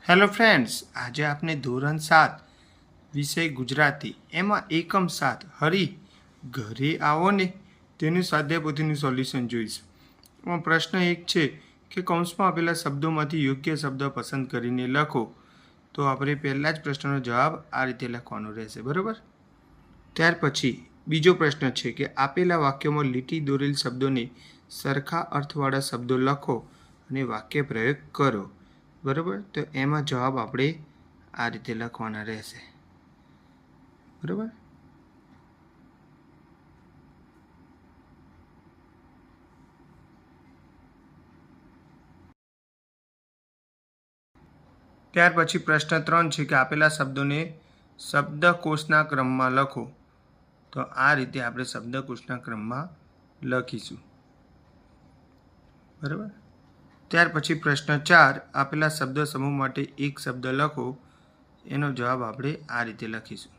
Hello friends, આજે આપણે ધોરણ 7 વિષય ગુજરાતી એમાં એકમ 7 હરી ઘરે આવો ને તેનું સ્વાધ્યાયપોથીનું સોલ્યુશન જોઈશું. એમાં પ્રશ્ન એક છે કે કૌંસમાં આપેલા શબ્દોમાંથી યોગ્ય શબ્દ પસંદ કરીને લખો. તો આપણે પહેલાં જ પ્રશ્નનો જવાબ આ રીતે લખવાનો રહેશે, બરાબર. ત્યાર પછી બીજો પ્રશ્ન છે કે આપેલા વાક્યોમાં લીટી દોરેલ શબ્દોને સરખા અર્થવાળા શબ્દો લખો અને વાક્ય પ્રયોગ કરો. બરાબર, તો એમાં જવાબ આપણે આ રીતે લખવાના રહેશે, બરાબર. ત્યાર પછી પ્રશ્ન 3 છે કે આપેલા શબ્દોને શબ્દકોશના ક્રમમાં લખો. તો આ રીતે આપણે શબ્દકોશના ક્રમમાં લખીશું, બરાબર. ત્યાર પછી પ્રશ્ન 4 આપેલા શબ્દ સમૂહ માટે એક શબ્દ લખો. એનો જવાબ આપણે આ રીતે લખીશું.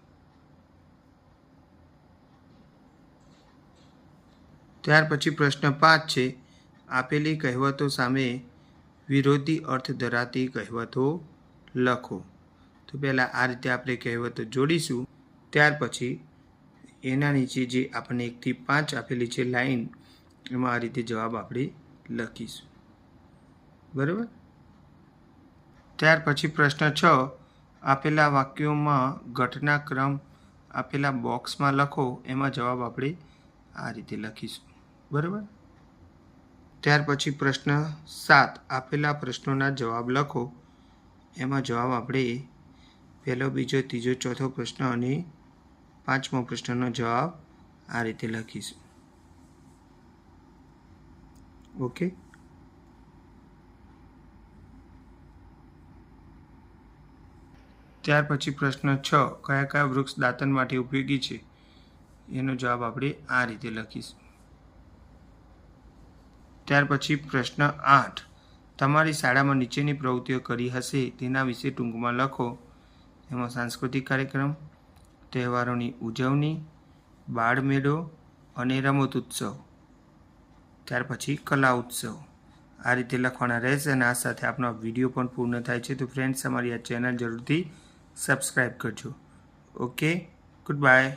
ત્યાર પછી પ્રશ્ન 5 છે આપેલી કહેવતો સામે વિરોધી અર્થ ધરાવતી કહેવતો લખો. તો પહેલાં આ રીતે આપણે કહેવતો જોડીશું. ત્યાર પછી એના નીચે જે આપણને 1 થી 5 આપેલી છે લાઈન, એમાં આ રીતે જવાબ આપણે લખીશું, બરાબર. ત્યાર પછી પ્રશ્ન 6 આપેલા વાક્યોમાં ઘટનાક્રમ આપેલા બોક્સમાં લખો. એમાં જવાબ આપણે આ રીતે લખીશું, બરાબર. ત્યાર પછી પ્રશ્ન 7 આપેલા પ્રશ્નોના જવાબ લખો. એમાં જવાબ આપણે પહેલો, બીજો, ત્રીજો, ચોથો પ્રશ્ન અને 5મો પ્રશ્નનો જવાબ આ રીતે લખીશું, ઓકે. ત્યાર પછી પ્રશ્ન 6 કયા કયા વૃક્ષ દાંતન માટે ઉપયોગી છે. એનો જવાબ આપણે આ રીતે લખીશું. ત્યાર પછી પ્રશ્ન 8 તમારી શાળામાં નીચેની પ્રવૃત્તિઓ કરી હશે તેના વિશે ટૂંકમાં લખો. એમાં સાંસ્કૃતિક કાર્યક્રમ, તહેવારોની ઉજવણી, બાળમેળો અને રમતોત્સવ. ત્યાર પછી કલા ઉત્સવ. આ રીતે લખવાના રહેશે અને આ સાથે આપણો વિડીયો પણ પૂર્ણ થાય છે. તો ફ્રેન્ડ્સ, અમારી આ ચેનલ જરૂરથી સબસ્ક્રાઈબ કરજો. Okay, good bye.